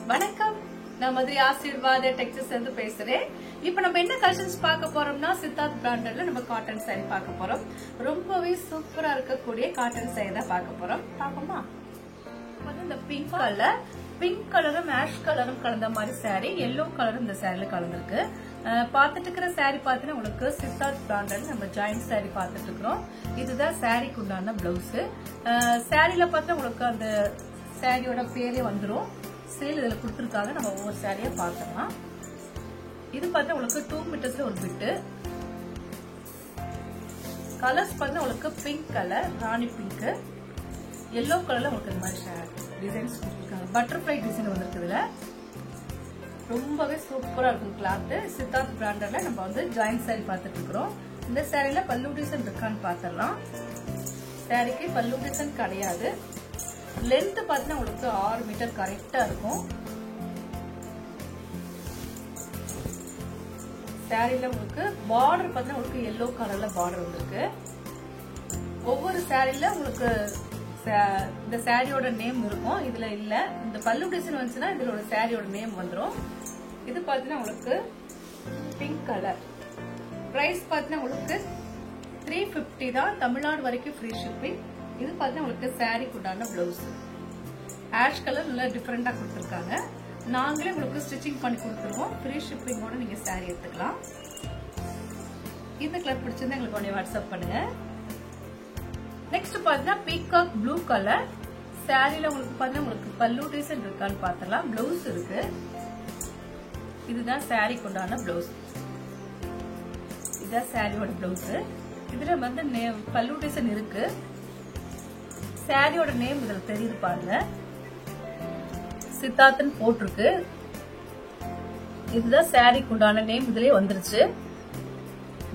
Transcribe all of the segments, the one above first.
வணக்கம், நான் மதுரை ஆசீர்வாத டெக்ஸ்டைல்ஸ் இருந்து பேசுறேன். இப்ப நம்ம என்ன கலெக்ஷன்ஸ் பார்க்க போறோம்னா, சித்தார்த் பிராண்டட்ல நம்ம காட்டன் saree பார்க்க போறோம். ரொம்பவே சூப்பரா இருக்கக்கூடிய காட்டன் saree தான் பார்க்க போறோம். பாப்போமா? இந்த பிங்க் கலரும் ஆஷ் கலரும் கலந்த மாதிரி saree, yellow கலரும் இந்த சாரில கலந்துருக்கு. பார்த்துட்டு இருக்கிற saree பார்த்தீங்கன்னா உங்களுக்கு சித்தார்த் பிராண்டட் நம்ம ஜாயிண்ட் saree பார்த்துட்டு இருக்கிறோம். இதுதான் சாரிக்கு உண்டான பிளவுஸ். சாரில பார்த்தா உங்களுக்கு அந்த சாரியோட பேரே வந்துடும். சேல் இதுல கொடுத்துருக்காங்க. நம்ம ஒவ்வொரு சாரியா பார்த்தோம்னா இது பார்த்தா உங்களுக்கு 2 மீட்டர்ஸ்ல ஒரு பிட்டு. கலர்ஸ் பார்த்தா உங்களுக்கு பிங்க் கலர், ராணி பிங்க், எல்லோ கலர்ல உங்களுக்கு இந்த மாதிரி டிசைன்ஸ் கொடுத்துருக்காங்க. பட்டர்ஃபிளை டிசைன் வந்திருக்குதுல, ரொம்பவே சூப்பரா இருக்கும் கிளாத். சித்தார்த் பிராண்டட்ல நம்ம வந்து ஜாயிண்ட் சாரி பார்த்துட்டு இருக்கிறோம். இந்த சாரில பல்லு டிசைன் இருக்கான்னு பாத்திரலாம். சாரிக்கு பல்லு டிசைன் கிடையாது. லென்த் பார்த்தீங்கன்னா உங்களுக்கு 6 மீட்டர் கரெக்டா இருக்கும். சாரில உங்களுக்கு பார்டர் பார்த்தீங்கன்னா உங்களுக்கு எல்லோ கலர்ல பார்டர் வந்திருக்கு. ஒவ்வொரு சாரில உங்களுக்கு இந்த சாரியோட நேம் இருக்கும். இதுல இல்ல, இந்த பல்லு டிசைன் வந்துச்சுன்னா இதோட சாரியோட நேம் வந்துடும். இது பார்த்தீங்கன்னா உங்களுக்கு பிங்க் கலர். பிரைஸ் பார்த்தீங்கன்னா உங்களுக்கு 350 தான். தமிழ்நாடு வரைக்கும் ஃப்ரீ ஷிப்பிங். இது பார்த்தீங்கன்னா உங்களுக்கு சாரிக்கு உண்டான பிளவுஸ். ஆஷ் கலர் நல்லா டிஃபரெண்டா கொடுத்துருக்காங்க. நாங்களே உங்களுக்கு ஸ்டிச்சிங் பண்ணி கொடுத்துருவோம். ஃப்ரீ ஷிப்பிங்கோட நீங்க சாரி எடுத்துக்கலாம். இந்த கலர் பிடிச்சிருந்தா எங்களுக்கு உடனே வாட்ஸ்அப் பண்ணுங்க. நெக்ஸ்ட் பாத்தீங்கன்னா பீகாக் ப்ளூ கலர். சாரில உங்களுக்கு பாத்தீங்கன்னா உங்களுக்கு பல்லு டிசைன் இருக்கான்னு பாத்தலாம். பிளவுஸ் இருக்கு. இதுதான் சாரிக்கு உண்டான பிளவுஸ். இதுதான் சாரியோட பிளவுஸ். இதுல வந்து பல்லு டிசைன் இருக்கு. சாரியோட நேம் இதுல தெரியுது பாருங்க, சித்தார்த்னு போட்டிருக்கு. இதுதான் சாரிக்கு உண்டான நேம் இதுலயே வந்துருச்சு.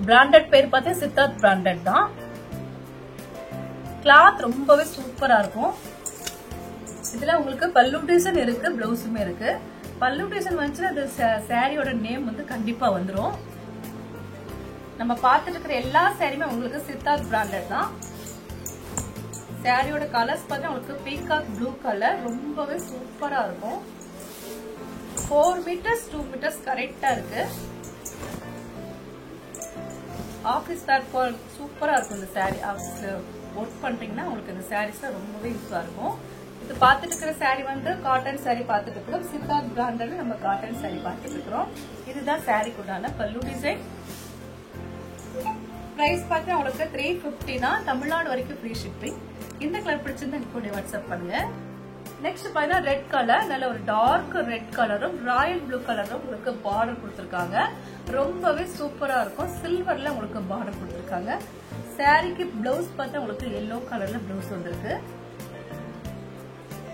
பிராண்டட் பேர் பார்த்தா சித்தார்த் பிராண்டட் தான். கிளாத் ரொம்பவே சூப்பரா இருக்கும். இதுல உங்களுக்கு பல்லு டிசைன் இருக்கு, பிளவுஸுமே இருக்கு. பல்லு டிசைன் வந்துச்சுன்னா அது சாரியோட நேம் வந்து கண்டிப்பா வந்துரும். நம்ம பார்த்துட்டு இருக்கிற எல்லா சாரியுமே உங்களுக்கு சித்தார்த் பிராண்டட் தான். சாரியோட கலர்ஸ் பார்த்தா உங்களுக்கு பீகாக் ப்ளூ கலர், ரொம்பவே சூப்பரா இருக்கும். 4 மீட்டர்ஸ் 2 மீட்டர்ஸ் கரெக்டா இருக்கு. ஆபீஸ் வேர் சூப்பரா இருக்கும். இந்த சாரி ஆபீஸ்ல ஒர்க் பண்றீங்கன்னா உங்களுக்கு இந்த சாரீஸ் ரொம்பவே யூஸா இருக்கும். இது பார்த்துட்டு இருக்கிற சாரி வந்து காட்டன் சாரி பார்த்துட்டு இருக்கிறோம். சித்தார்த் பிராண்டட்ல நம்ம காட்டன் சாரி பார்த்துட்டு இருக்கிறோம். இதுதான் சாரிக்கு உண்டான பல்லு டிசைன். பிரைஸ் பார்த்தா உங்களுக்கு 350 தான். தமிழ்நாடு வரைக்கும் ஃப்ரீ ஷிப்பிங். இந்த கலர் பிடிச்சிருந்தா கூட வாட்ஸ்அப் பண்ணுங்க. நெக்ஸ்ட் பாத்தீங்கன்னா ரெட் கலர், நல்ல ஒரு டார்க் ரெட் கலரும் ராயல் ப்ளூ கலரும் உங்களுக்கு பார்டர் கொடுத்திருக்காங்க. ரொம்பவே சூப்பரா இருக்கும். சில்வர்ல உங்களுக்கு பார்டர் கொடுத்திருக்காங்க. சாரிக்கு பிளவுஸ் பார்த்தா உங்களுக்கு எல்லோ கலர்ல பிளவுஸ் வந்திருக்கு.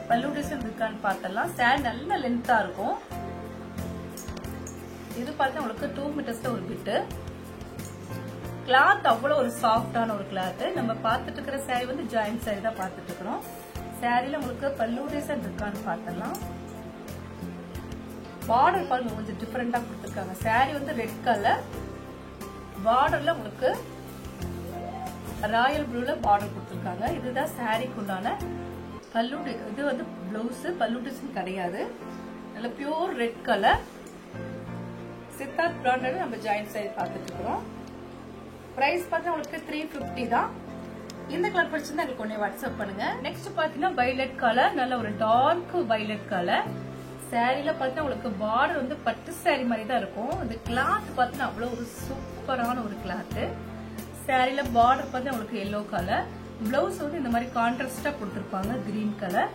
பல்லு டிசைன் இருக்கான்னு பார்த்தலாம். சாரி நல்ல லென்த்தா இருக்கும். இது பார்த்தா உங்களுக்கு 2 மீட்டர்ஸ்ல ஒரு பிட்டு. கிளாத் அவ்வளவு ஒரு சாஃப்டான ஒரு கிளாத். நம்ம பார்த்துட்டு இருக்கிற சாரி வந்து ஜாயிண்ட் சாரி தான் பார்த்துட்டு இருக்கிறோம். சாரில உங்களுக்கு பல்லு டிசைன் இருக்கான்னு பார்த்தலாம். பார்டர் பாருங்க கொஞ்சம் டிஃபரெண்டா கொடுத்துருக்காங்க. சாரி வந்து ரெட் கலர், பார்டர்ல உங்களுக்கு ராயல் ப்ளூல பார்டர் கொடுத்துருக்காங்க. இதுதான் சாரிக்கு உண்டான பல்லு. இது வந்து பிளவுஸ். பல்லு டிசைன் கிடையாது. நல்ல pure red colour. Siddharth branded நம்ம ஜாயிண்ட் சாரி பார்த்துட்டு இருக்கிறோம். பிரைஸ் பார்த்தா உங்களுக்கு 350 தான். இந்த கலர் பிடிச்சிருந்தா எங்களுக்கு ஒண்ணே வாட்ஸ்அப் பண்ணுங்க. நெக்ஸ்ட் பாத்தீங்கன்னா வயலட் கலர், நல்ல ஒரு டார்க் வயலட் கலர். சாரில பாத்தீங்கன்னா உங்களுக்கு பார்டர் வந்து பட்டு சாரி மாதிரி தான் இருக்கும். இந்த கிளாத் பாத்தீங்கன்னா அவ்வளவு ஒரு சூப்பரான ஒரு கிளாத். சாரில பார்டர் பாத்தீங்கன்னா உங்களுக்கு எல்லோ கலர். பிளவுஸ் வந்து இந்த மாதிரி கான்ட்ராஸ்டா கொடுத்திருப்பாங்க, கிரீன் கலர்.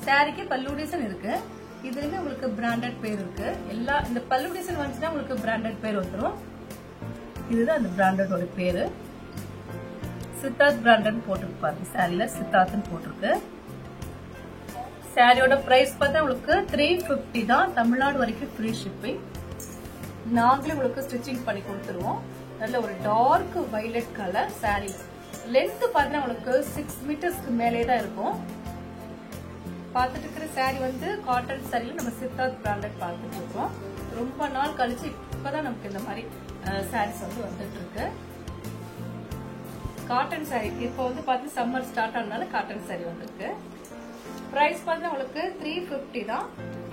சாரிக்கு பல்லு டிசைன் இருக்கு. இதுல உங்களுக்கு பிராண்டட் பேர் இருக்கு. எல்லா இந்த பல்லு டிசைன் வந்துச்சுன்னா உங்களுக்கு பிராண்டட் பேர் வந்துடும். இதுதான் அந்த பிராண்டோட பேரு. சித்தார்த் பிராண்ட் போட்டிருப்பாரு. சாரில சித்தார்த் போட்டிருக்கு. சாரியோட பிரைஸ் பார்த்தா உங்களுக்கு 350 தான். தமிழ்நாடு வரைக்கும் ஃப்ரீ ஷிப்பிங். நாங்களே உங்களுக்கு ஸ்டிச்சிங் பண்ணி கொடுத்துருவோம். நல்ல ஒரு dark violet colour sari. Length பார்த்தா உங்களுக்கு 6 மீட்டர்ஸ்க்கு மேலே தான் இருக்கும். பார்த்துட்டு இருக்கிற சாரி வந்து காட்டன் சாரியில நம்ம சித்தார்த் பிராண்டட் பார்த்துட்டு இருக்கோம். ரொம்ப நாள் கழிச்சு இப்பதான் நமக்கு இந்த மாதிரி சாரீஸ் வந்து வந்துட்டு இருக்கு. காட்டன் சாரி இப்ப வந்து பார்த்து சம்மர் ஸ்டார்ட் ஆனதுனால காட்டன் சாரி வந்திருக்கு. பிரைஸ் பார்த்தா உங்களுக்கு 350 தான்.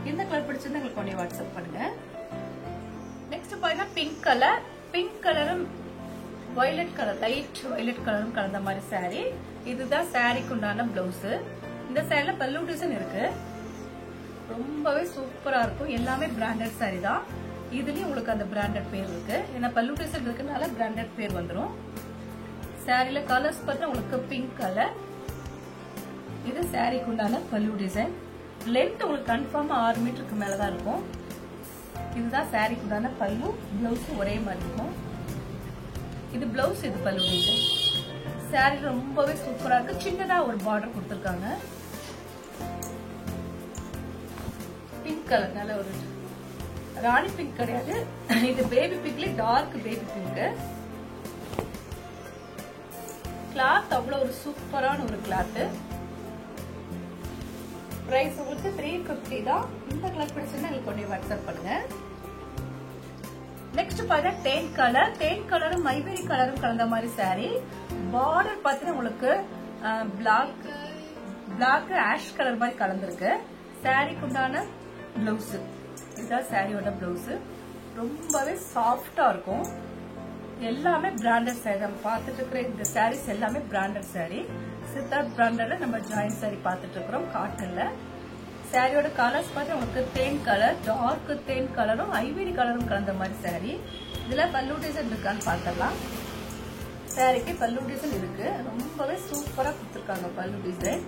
இந்த கலர் பிடிச்சிருந்தா உங்களுக்கு உடனே வாட்ஸ்அப் பண்ணுங்க. நெக்ஸ்ட் பாத்தீங்கன்னா பிங்க் கலர். பிங்க் கலரும் வயலட் கலர், லைட் வயலட் கலரும் கலந்த மாதிரி சாரி. இதுதான் சாரிக்கு உண்டான பிளவுஸ். இந்த சாரில பல்லு டிசைன் இருக்கு. ரொம்பவே சூப்பரா இருக்கும். எல்லாமே பிராண்டட் சாரி தான். இதுலயும் உங்களுக்கு அந்த பிராண்டட் பேர் இருக்கு. ஏன்னா பல்லு டிசைன் இருக்கனால பிராண்டட் பேர் வந்துடும். சாரில கலர்ஸ் பார்த்தா உங்களுக்கு பிங்க் கலர். இது சாரிக்கு உண்டான பல்லு டிசைன். லென்த் உங்களுக்கு கன்ஃபார்மா 6 மீட்டருக்கு மேலதான் இருக்கும். இதுதான் சாரிக்கு உண்டான பல்லு. பிளவுஸ் ஒரே மாதிரி இருக்கும். இது பிளவுஸ், இது பல்லு டிசைன். சாரி ரொம்பவே சூப்பரா இருக்கு. சின்னதா ஒரு பார்டர் கொடுத்திருக்காங்க. பிங்க் கலர், நல்ல ஒரு ராணி பிங்க் கிடையாது, இது பேபி பிங்க்ல டார்க் பேபி பிங்க். கிளாத் அவ்வளவு ஒரு சூப்பரான ஒரு கிளாத். பிரைஸ் உங்களுக்கு 350 தான். இந்த கலர் பிடிச்சிருந்தா உங்களுக்கு உடனே வாட்ஸ்அப் பண்ணுங்க. நெக்ஸ்ட் பாத்தா டேன் கலர். டேன் கலரும் மைவரி கலரும் கலந்த மாதிரி சாரி. பார்டர் பாத்தீங்கன்னா உங்களுக்கு பிளாக் ஆஷ் கலர் மாதிரி கலந்துருக்கு. சாரிக்கு உண்டான பிளவுஸ், இதுதான் சாரியோட பிளவுஸ். ரொம்பவே சாஃப்டா இருக்கும். எல்லாமே பிராண்டட் சாரி. நம்ம பார்த்துட்டு இருக்கிற இந்த சாரீஸ் எல்லாமே பிராண்டட் சாரி. சித்தார்த் பிராண்டட்ல நம்ம ஜாயிண்ட் சாரி பார்த்துட்டு இருக்கிறோம் காட்டன்ல. சாரியோட கலர்ஸ் பார்த்து உங்களுக்கு தேன் கலர், டார்க் தேன் கலரும் ஐவரி கலரும் கலந்த மாதிரி சாரி. இதுல பல்லு டிசைன் இருக்கான்னு பார்த்துடலாம். சாரிக்கு பல்லு டிசைன் இருக்கு. ரொம்பவே சூப்பரா கொடுத்துருக்காங்க பல்லு டிசைன்.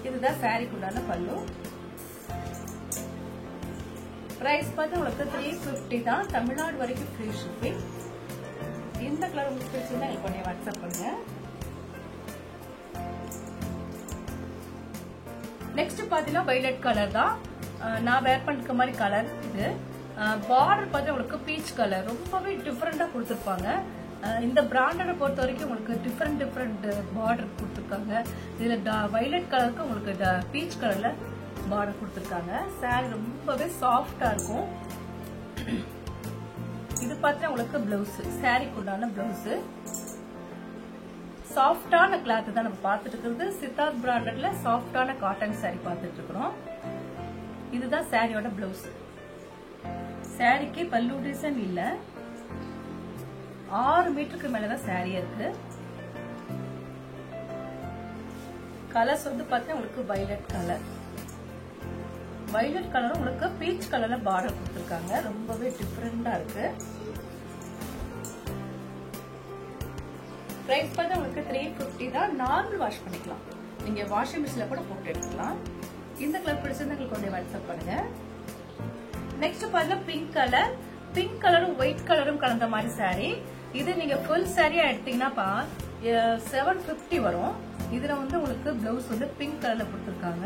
இதுதான் சாரிக்கு உண்டான பல்லு. பிரைஸ் பார்த்து உங்களுக்கு 350 தான். தமிழ்நாடு வரைக்கும் ஃப்ரீ ஷிப்பிங். இந்த கலர் உங்களுக்கு பிடிச்சிருந்தா எனக்கு உடனே வாட்ஸ்அப் பண்ணுங்க. நெக்ஸ்ட் பாத்தீங்கன்னா வயலட் கலர் தான். நான் வேர் பண்ணிருக்க மாதிரி கலர் இது. பார்டர் பார்த்து உங்களுக்கு பீச் கலர். ரொம்பவே டிஃபரெண்டா கொடுத்துருப்பாங்க. இந்த பிராண்டை பொறுத்த வரைக்கும் உங்களுக்கு டிஃபரெண்ட் பார்டர் கொடுத்துருக்காங்க. இதுல வயலட் கலருக்கு உங்களுக்கு பீச் கலர்ல பார்டர் கொடுத்துருக்காங்க. சாரி ரொம்பவே சாஃப்டா இருக்கும். இது பார்த்தா உங்களுக்கு பிளவுஸ், சாரிக்கு உண்டான பிளவுஸ். சாஃப்டான கிளாத் தான் நம்ம பார்த்துட்டு இருக்கிறது. சித்தார்த் பிராண்டட்ல சாஃப்டான காட்டன் சாரி பார்த்துட்டு இருக்கிறோம். இதுதான் சாரியோட பிளவுஸ். சாரிக்கு பல்லு டிசைன் இல்ல. 6 மீட்டருக்கு மேலதான் சாரி இருக்கு. கலர்ஸ் வந்து பார்த்தா உங்களுக்கு வயலட் கலர். வயலட் கலரும் உங்களுக்கு பீச் கலர்ல பார்டர் கொடுத்திருக்காங்க. ரொம்பவே டிஃபரெண்டா இருக்கு. பிரைஸ் பார்த்தா உங்களுக்கு 350 தான். நார்மல் வாஷ் பண்ணிக்கலாம். நீங்க வாஷிங் மிஷின்ல கூட போட்டு எடுத்துக்கலாம். இந்த கலர் பிடிச்சிருந்தா உங்களுக்கு கொஞ்சம் வாட்ஸ்அப் பண்ணுங்க. நெக்ஸ்ட் பாருங்க பிங்க் கலர். பிங்க் கலரும் ஒயிட் கலரும் கலந்த மாதிரி சாரி. இது நீங்க ஃபுல் சாரியா எடுத்தீங்கன்னா 750 வரும். இதுல வந்து உங்களுக்கு பிளவுஸ் வந்து பிங்க் கலர்ல கொடுத்திருக்காங்க.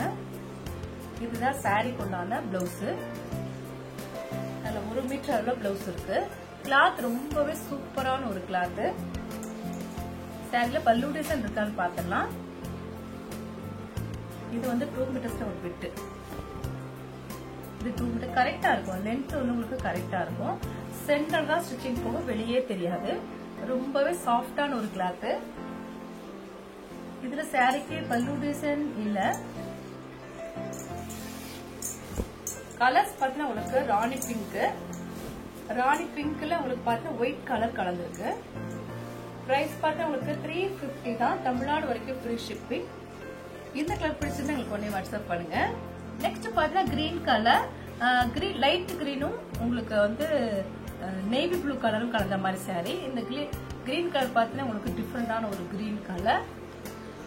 இதுதான் சாரிக்கு உண்டான பிளவுஸ். அதுல 1 மீட்டர் அளவுல பிளவுஸ் இருக்கு. கிளாத் ரொம்பவே சூப்பரான ஒரு கிளாத். சாரில பல்லு டிசைன் இருக்கான்னு பாத்திரலாம். இது வந்து 2 மீட்டர்ஸ்ல ஒரு பிட்டு. இது 2 மீட்டர் கரெக்டா இருக்கும். லென்த் வந்து உங்களுக்கு கரெக்டா இருக்கும். சென்டர் தான் ஸ்டிச்சிங் போக வெளியே தெரியாது. ரொம்பவே சாஃப்டான ஒரு கிளாத். இதுல சாரிக்கு பல்லு டிசைன் இல்ல. கலர்ஸ் பார்த்தா உங்களுக்கு ராணி பிங்க். ராணி பிங்க்ல உங்களுக்கு பார்த்தா ஒயிட் கலர் கலந்துருக்கு. பிரைஸ் பார்த்தா உங்களுக்கு 350 தான். தமிழ்நாடு வரைக்கும் ஃப்ரீ ஷிப்பிங். இந்த கலர் பிடிச்சிருந்தா உங்களுக்கு உடனே வாட்ஸ்அப் பண்ணுங்க. நெக்ஸ்ட் பார்த்தா கிரீன் கலர். லைட் கிரீனும் உங்களுக்கு வந்து நேவி ப்ளூ கலரும் கலந்த மாதிரி சாரி. இந்த கிரீன் கலர் பார்த்தீங்கன்னா உங்களுக்கு டிஃபரெண்டான ஒரு கிரீன் கலர்.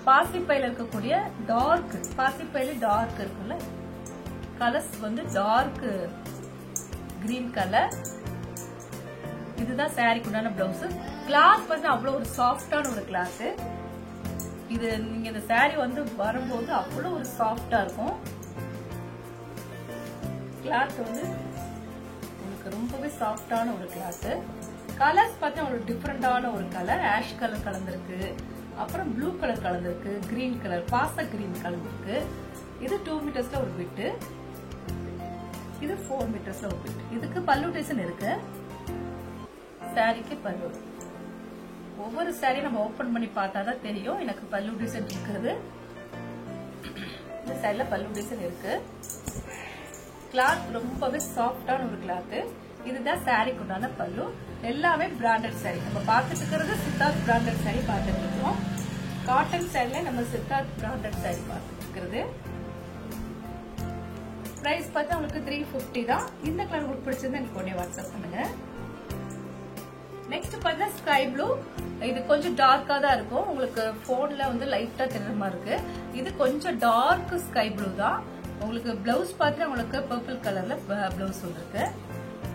பாசிப்பையில இருக்கக்கூடிய டார்க், பாசிப்பையில டார்க் இருக்குல்ல, கலர்ஸ் வந்து டார்க் கிரீன் கலர். இதுதான் சாரிக்கு உண்டான பிளவுஸ். கிளாத் வந்து அவ்வளவு ஒரு சாஃப்டான ஒரு கிளாத். இது நீங்க இந்த சாரி வந்து வரும்போது அவ்வளவு ஒரு சாஃப்டா இருக்கும். கிளாத் வந்து உங்களுக்கு ரொம்பவே சாஃப்டான ஒரு கிளாத். கலர்ஸ் பார்த்தா ஒரு டிஃபரெண்டான ஒரு கலர். ஆஷ் கலர் கலந்துருக்கு, அப்புறம் ப்ளூ கலர் கலந்துருக்கு, கிரீன் கலர், பாச கிரீன் கலந்துருக்கு. இது 2 மீட்டர்ஸ்ல ஒரு பிட்டு. இது 4 மீட்டர்ஸ்ல ஒரு பிட்டு. இதுக்கு பல்லு டிசைன் இருக்கு. சாரிக்கு பல்லு. ஒவ்வொரு சாரி நம்ம ஓபன் பண்ணி பார்த்தாதான் தெரியும் எனக்கு பல்லு டிசைன் இருக்கிறது. சாரில பல்லு டிசைன் இருக்கு. கிளாத் ரொம்பவே சாஃப்டான ஒரு கிளாத். இதுதான் சாரிக்கு உண்டான பல்லு. எல்லாமே பிராண்டட் சாரி. நம்ம பார்த்துட்டு இருக்கிறது சித்தார்த் பிராண்டட் சாரி பார்த்துட்டு இருக்கோம். காட்டன் சாரில நம்ம சித்தார்த் பிராண்டட் சாரி பார்த்துட்டு இருக்கிறது. பிரைஸ் பார்த்தா உங்களுக்கு 350 தான். இந்த கலர் உங்களுக்கு பிடிச்சிருந்தா எனக்கு உடனே வாட்ஸ்அப் பண்ணுங்க. நெக்ஸ்ட் பார்த்தா ஸ்கை ப்ளூ. இது கொஞ்சம் டார்க்கா தான் இருக்கும். உங்களுக்கு போன்ல வந்து லைட்டா தெரியுற மாதிரி இருக்கு. இது கொஞ்சம் டார்க் ஸ்கை ப்ளூ தான். உங்களுக்கு பிளவுஸ் பார்த்தா உங்களுக்கு பர்பிள் கலர்ல பிளவுஸ் இருக்கு.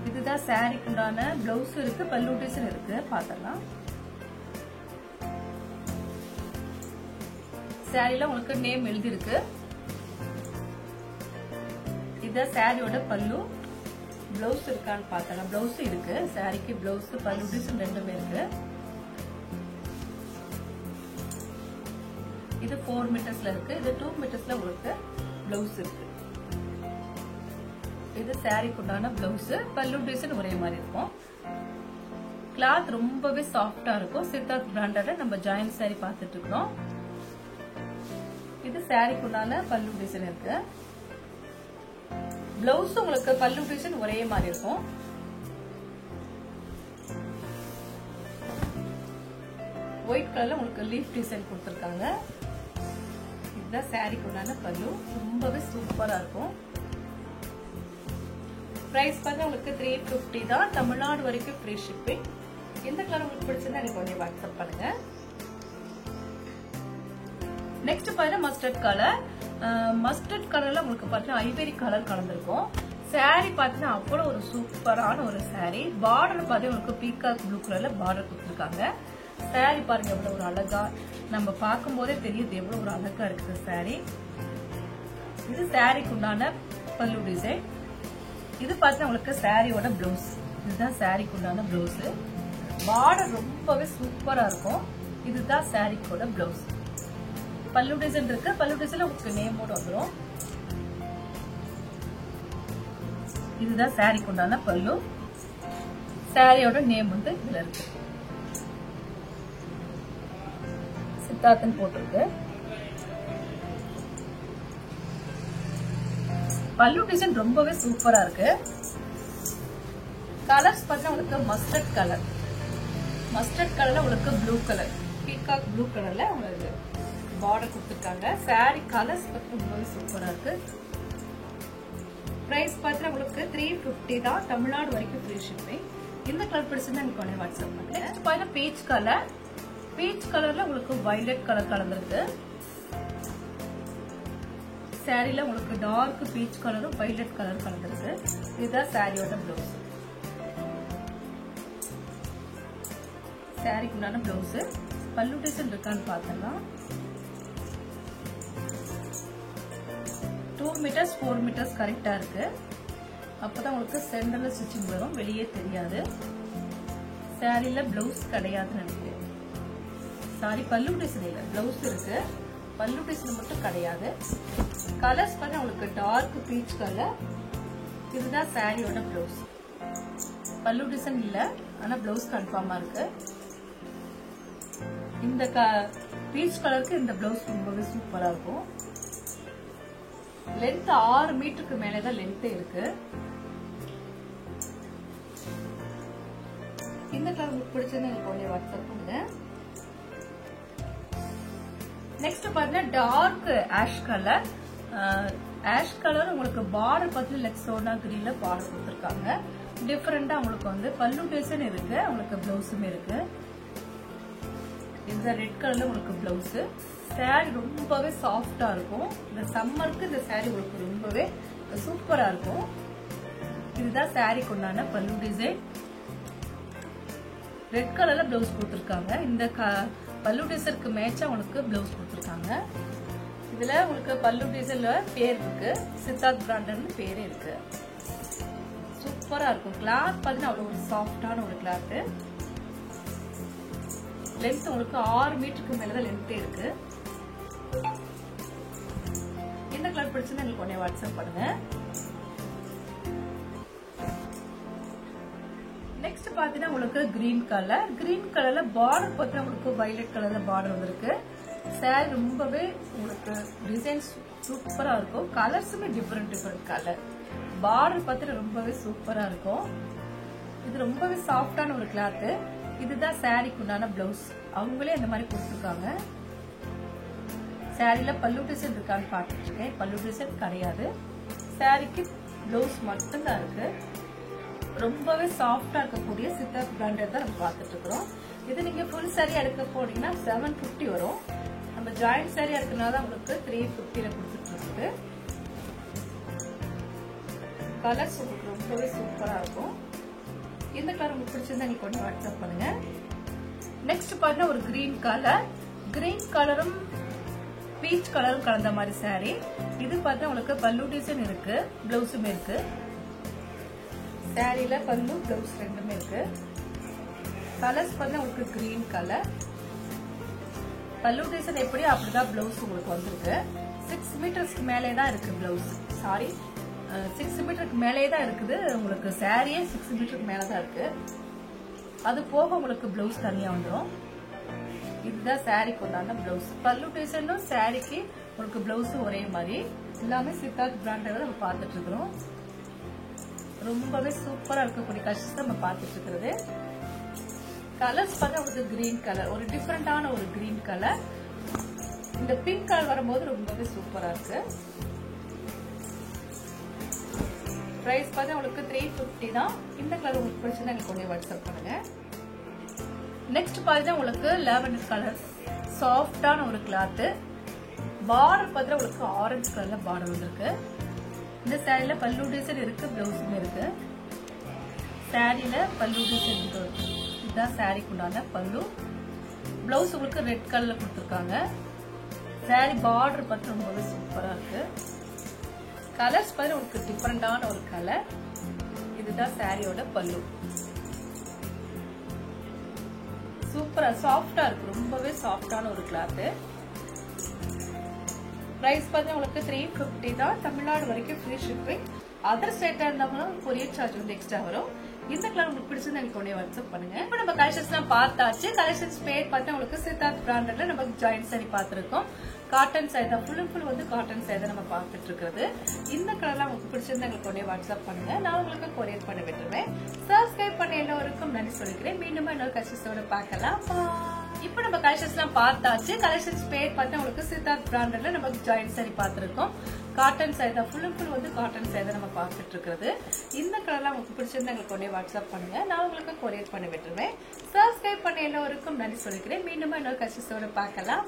இதுதான் சாரிக்கு உண்டான பிளவுஸ் இருக்கு. பல்லு டிசைன் இருக்கு. பாத்தலாம். சாரில உங்களுக்கு நேம் எழுதி இருக்கு. இதுதான் சாரியோட பல்லு. பிளவுஸ் இருக்கான்னு பார்த்தலாம். பிளவுஸ் இருக்கு. சாரிக்கு பிளவுஸ் பல்லு டிசைன் ரெண்டுமே இருக்கு. இது 4 மீட்டர்ஸ்ல இருக்கு. இது 2 மீட்டர்ஸ்ல உங்களுக்கு பிளவுஸ் இருக்கு. இது சாரிக்கு உண்டான பிளவுஸ். பல்லு டிசைன் ஒரே மாதிரி இருக்கும். கிளாத் ரொம்பவே சாஃப்டா இருக்கும். சித்தார்த் பிராண்டட் நம்ம ஜாயிண்ட் சாரி பார்த்துட்டு இருக்கோம். இது சாரிக்கு உண்டான பல்லு டிசைன் இருக்கு. பிளவுஸ் உங்களுக்கு பல்லு டிசைன் ஒரே மாதிரி இருக்கும். ஒயிட் கலர்ல உங்களுக்கு லீஃப் டிசைன் கொடுத்திருக்காங்க. இதுதான் சாரிக்கு உண்டான பல்லு. ரொம்பவே சூப்பரா இருக்கும். பிரைஸ் பார்த்தா உங்களுக்கு 350 தான். தமிழ்நாடு வரைக்கும் ஃப்ரீ ஷிப்பிங். இந்த கலர் உங்களுக்கு பிடிச்சிருந்தா எனக்கு உடனே வாட்ஸ்அப் பண்ணுங்க. நெக்ஸ்ட் பாத்தீங்கன்னா மஸ்டர்ட் கலர். மஸ்டர்ட் கலர்ல உங்களுக்கு பாத்தீங்கன்னா ஐவரி கலர் கலந்துருக்கும். சாரி பாத்தீங்கன்னா அவ்வளவு ஒரு சூப்பரான ஒரு சாரி. பார்டர் பாத்தீங்கன்னா உங்களுக்கு பீகாக் ப்ளூ கலர்ல பார்டர் கொடுத்துருக்காங்க. சாரி பாருங்க எவ்வளவு ஒரு அழகா, நம்ம பார்க்கும் போதே தெரியுது எவ்வளவு ஒரு அழகா இருக்குது சாரி. இது சாரிக்கு உண்டான பல்லு டிசைன். இது பாத்தீங்கன்னா உங்களுக்கு சாரியோட பிளவுஸ். இதுதான் சாரிக்கு உண்டான பிளவுஸ். பார்டர் ரொம்பவே சூப்பரா இருக்கும். இதுதான் சாரிக்கோட பிளவுஸ். பல்லு டிசைன் இருக்கு. பல்லு டிசைன்ல உங்களுக்கு நேமோட வந்துடும். இதுதான் சாரிக்கு உண்டான பல்லு. சாரியோட நேம் வந்து இதுல இருக்கு. சித்தார்த்தன் போட்டிருக்கு. பல்லு டிசைன் ரொம்பவே சூப்பரா இருக்கு. கலர்ஸ் பார்த்தா உங்களுக்கு மஸ்டர்ட் கலர். மஸ்டர்ட் கலர்ல உங்களுக்கு ப்ளூ கலர், பீகாக் ப்ளூ கலர்ல உங்களுக்கு பார்டர் கொடுத்துருக்காங்க. சாரி கலர்ஸ் பார்த்து ரொம்பவே சூப்பரா இருக்கு. பிரைஸ் பார்த்தா உங்களுக்கு 350 தான். தமிழ்நாடு வரைக்கும் ஃப்ரீ ஷிப்பிங். இந்த கலர் பிடிச்சிருந்தா எனக்கு உடனே வாட்ஸ்அப் பண்ணுங்க. நெக்ஸ்ட் பாத்தீங்கன்னா பீச் கலர். பீச் கலர்ல உங்களுக்கு வயலட் கலர் கலந்துருக்கு. சாரில உங்களுக்கு டார்க் பீச் கலரும் வயலட் கலர் கலந்துருக்கு. இதுதான் சாரியோட பிளவுஸ். சாரிக்கு உண்டான பிளவுஸ். பல்லு டிசைன் இருக்கான்னு பார்த்தோம்னா 2 மீட்டர்ஸ் 4 மீட்டர்ஸ் கரெக்டா இருக்கு. அப்பதான் உங்களுக்கு சென்டர்ல ஸ்டிச்சிங் வரும், வெளியே தெரியாது. சாரில பிளவுஸ் கிடையாதுன்னு நினைக்கிறேன். சாரி பல்லு டிசைன் இல்ல, பிளவுஸ் இருக்கு. பல்லு டிசைன் மட்டும் கிடையாது. கலர்ஸ் பார்த்தா உங்களுக்கு டார்க் பீச் கலர். இதுதான் சாரியோட பிளவுஸ். பல்லு டிசைன் இல்ல, ஆனா பிளவுஸ் கன்ஃபார்மா இருக்கு. இந்த பீச் கலருக்கு இந்த பிளவுஸ் ரொம்பவே சூப்பரா இருக்கும். லென்த் 6 மீட்டருக்கு மேலதான் லென்த் இருக்கு. இந்த கலர் உங்களுக்கு பிடிச்சது எனக்கு உடனே வாட்ஸ்அப் பண்ணுங்க. நெக்ஸ்ட் பாத்தீங்கன்னா dark ash colour. Ash colour உங்களுக்கு பார்டர் பார்த்து லெக்ஸோனா கிரீன்ல பார்டர் கொடுத்துருக்காங்க. டிஃபரெண்டா உங்களுக்கு வந்து பல்லு டிசைன் இருக்கு. உங்களுக்கு பிளவுஸுமே இருக்கு. இந்த ரெட் கலர்ல உங்களுக்கு பிளவுஸ். சாரி ரொம்பவே சாஃப்டா இருக்கும். இந்த சம்மருக்கு இந்த சாரி உங்களுக்கு ரொம்பவே சூப்பரா இருக்கும். இதுதான் சாரிக்கு உண்டான பல்லு டிசைன். ரெட் கலர்ல பிளவுஸ் கொடுத்துருக்காங்க. இந்த பல்லு டிசைனுக்கு மேட்சா உங்களுக்கு பிளவுஸ் கொடுத்துருக்காங்க. இதுல உங்களுக்கு பல்லு டிசைன்ல பேர் இருக்கு. சித்தார்த் பிராண்டட்னு பேரே இருக்கு. சூப்பரா இருக்கும். கிளாத் பாத்தீங்கன்னா அவ்வளவு ஒரு சாஃப்டான ஒரு கிளாத். லென்த் உங்களுக்கு 6 மீட்டருக்கு மேலதான் லென்த் இருக்கு. இந்த கலர் பிடிச்சா எனக்கு உடனே வாட்ஸ்அப் பண்ணுங்க. நெக்ஸ்ட் பாத்தீங்கன்னா உங்களுக்கு கிரீன் கலர். கிரீன் கலர்ல பார்டர் பார்த்தா உங்களுக்கு வயலட் கலர்ல பார்டர் வந்திருக்கு. சாரி ரொம்பவே உங்களுக்கு டிசைன்ஸ் சூப்பரா இருக்கும். கலர்ஸுமே டிஃபரெண்ட் கலர். பார்டர் பார்த்துட்டு ரொம்பவே சூப்பரா இருக்கும். இது ரொம்பவே சாஃப்டான ஒரு கிளாத். இதுதான் சாரிக்கு உண்டான பிளவுஸ். அவங்களே அந்த மாதிரி கொடுத்துருக்காங்க. சாரில பல்லு டிசைன் இருக்கான்னு பார்த்துட்டு இருக்கேன். பல்லு டிசைன் கிடையாது. சாரிக்கு பிளவுஸ் மட்டும்தான் இருக்கு. ரொம்பவே சாஃப்டா இருக்கக்கூடிய சித்தார்த் பிராண்டட் தான் நம்ம பார்த்துட்டு இருக்கிறோம். இது நீங்க ஃபுல் சாரி எடுக்க போனீங்கன்னா 750 வரும். நம்ம ஜாயிண்ட் சாரி எடுக்கிறதுனால உங்களுக்கு 350 கொடுத்துட்டு இருக்கு. கலர்ஸ் உங்களுக்கு ரொம்பவே சூப்பரா இருக்கும். இந்த கலர் உங்களுக்கு பிடிச்சிருந்தா நீங்க கொஞ்சம் வாட்ஸ்அப் பண்ணுங்க. நெக்ஸ்ட் பாத்தீங்கன்னா ஒரு கிரீன் கலர். கிரீன் கலரும் பீச் கலரும் கலந்த மாதிரி சாரி. இது பார்த்தா உங்களுக்கு பல்லு டிசைன் இருக்கு, பிளவுஸுமே இருக்கு. சாரியில பல்லு பிளவுஸ் ரெண்டுமே இருக்கு. கலர்ஸ் பார்த்தா உங்களுக்கு கிரீன் கலர். பல்லு டிசைன் எப்படியோ அப்படிதான் பிளவுஸ் உங்களுக்கு வந்திருக்கு. 6 மீட்டர்ஸ்க்கு மேலே தான் இருக்கு பிளவுஸ். சாரி 6 மீட்டருக்கு மேலே தான் இருக்குது. உங்களுக்கு சாரியே 6 மீட்டருக்கு மேலே தான் இருக்கு. அது போக உங்களுக்கு பிளவுஸ் தனியா வந்துடும். இதுதான் சாரிக்கு உண்டான பிளவுஸ். பல்லு டிசைனும் சாரிக்கு உங்களுக்கு பிளவுஸும் ஒரே மாதிரி. எல்லாமே சித்தார்த் பிராண்டட் நம்ம பார்த்துட்டு இருக்கிறோம். ரொம்பவே சூப்பரா இருக்கக்கூடிய கலர்ஸ் நம்ம பார்த்துட்டு இருக்கிறது. கலர்ஸ் பார்த்தா உங்களுக்கு கிரீன் கலர், ஒரு டிஃபரெண்டான ஒரு கிரீன் கலர். இந்த பிங்க் கலர் வரும்போது ரொம்பவே சூப்பரா இருக்கு. பிரைஸ் பார்த்தா உங்களுக்கு 350 தான். இந்த கலர் உங்களுக்கு பிடிச்சா எனக்கு கொஞ்சம் வாட்ஸ்அப் பண்ணுங்க. நெக்ஸ்ட் பாத்தீங்கன்னா உங்களுக்கு லாவெண்டர் கலர், சாஃப்டான ஒரு கிளாத். பார்டர் பார்த்தா உங்களுக்கு ஆரஞ்சு கலர்ல பார்டர் வந்திருக்கு. இந்த சாரியில பல்லு டிசைன் இருக்கு, பிளவுஸுமே இருக்கு. சாரியில பல்லு டிசைன் இருக்கு. இதுதான் சாரிக்கு உண்டான பல்லு. பிளவுஸ் உங்களுக்கு ரெட் கலர்ல கொடுத்துருக்காங்க. சாரி பார்டர் பார்த்து ரொம்பவே சூப்பரா இருக்கு. கலர்ஸ் பார்த்து உங்களுக்கு டிஃபரெண்டான ஒரு கலர். இதுதான் சாரியோட பல்லு. சூப்பரா சாஃப்டா இருக்கு. ரொம்பவே சாஃப்டான ஒரு கிளாத். பிரைஸ் பார்த்தா உங்களுக்கு 350 தான். தமிழ்நாடு வரைக்கும் ஃப்ரீ ஷிப்பிங். அதர் ஸ்டேட்டா இருந்தாலும் கொரியர் சார்ஜ் வந்து எக்ஸ்ட்ரா வரும். இந்த கலர் உங்களுக்கு பிடிச்சிருந்தா எனக்கு உடனே வாட்ஸ்அப் பண்ணுங்க. இப்போ நம்ம கலெக்ஷன்ஸ் எல்லாம் பார்த்தாச்சு. கலெக்ஷன்ஸ் பேர் பார்த்தா உங்களுக்கு சித்தார்த் பிராண்டட்ல நம்ம ஜாயிண்ட் சாரி பார்த்திருக்கோம். காட்டன் சாரி தான், ஃபுல் அண்ட் ஃபுல் வந்து காட்டன் சாரி தான் நம்ம பார்த்துட்டு இருக்கிறது. இந்த கலர்லாம் உங்களுக்கு பிடிச்சிருந்தா எங்களுக்கு உடனே வாட்ஸ்அப் பண்ணுங்க. நான் உங்களுக்கு கொரியர் பண்ண விட்டுருவேன். சப்ஸ்கிரைப் பண்ண எல்லோருக்கும் நன்றி சொல்லிக்கிறேன். மீண்டும் இன்னொரு கலெக்ஷன்ஸோட பார்க்கலாம். இப்போ நம்ம கலெக்ஷன்ஸ் எல்லாம் பார்த்தாச்சு. கலெக்ஷன்ஸ் பேர் பார்த்தா உங்களுக்கு சித்தார்த் பிராண்டட்ல நம்ம ஜாயிண்ட் சாரி பார்த்திருக்கோம். காட்டன் சாரி தான், ஃபுல் அண்ட் ஃபுல் வந்து காட்டன் சாரி தான் நம்ம பார்த்துட்டு இருக்கிறது. இந்த கலர்லாம் உங்களுக்கு பிடிச்சிருந்தா எங்களுக்கு உடனே வாட்ஸ்அப் பண்ணுங்க. நான் உங்களுக்கு கொரியர் பண்ண விட்டுருவேன். சப்ஸ்கிரைப் பண்ண எல்லோருக்கும் நன்றி சொல்லிக்கிறேன். மீண்டும் இன்னொரு கலெக்ஷன்ஸோட பார்க்கலாம்.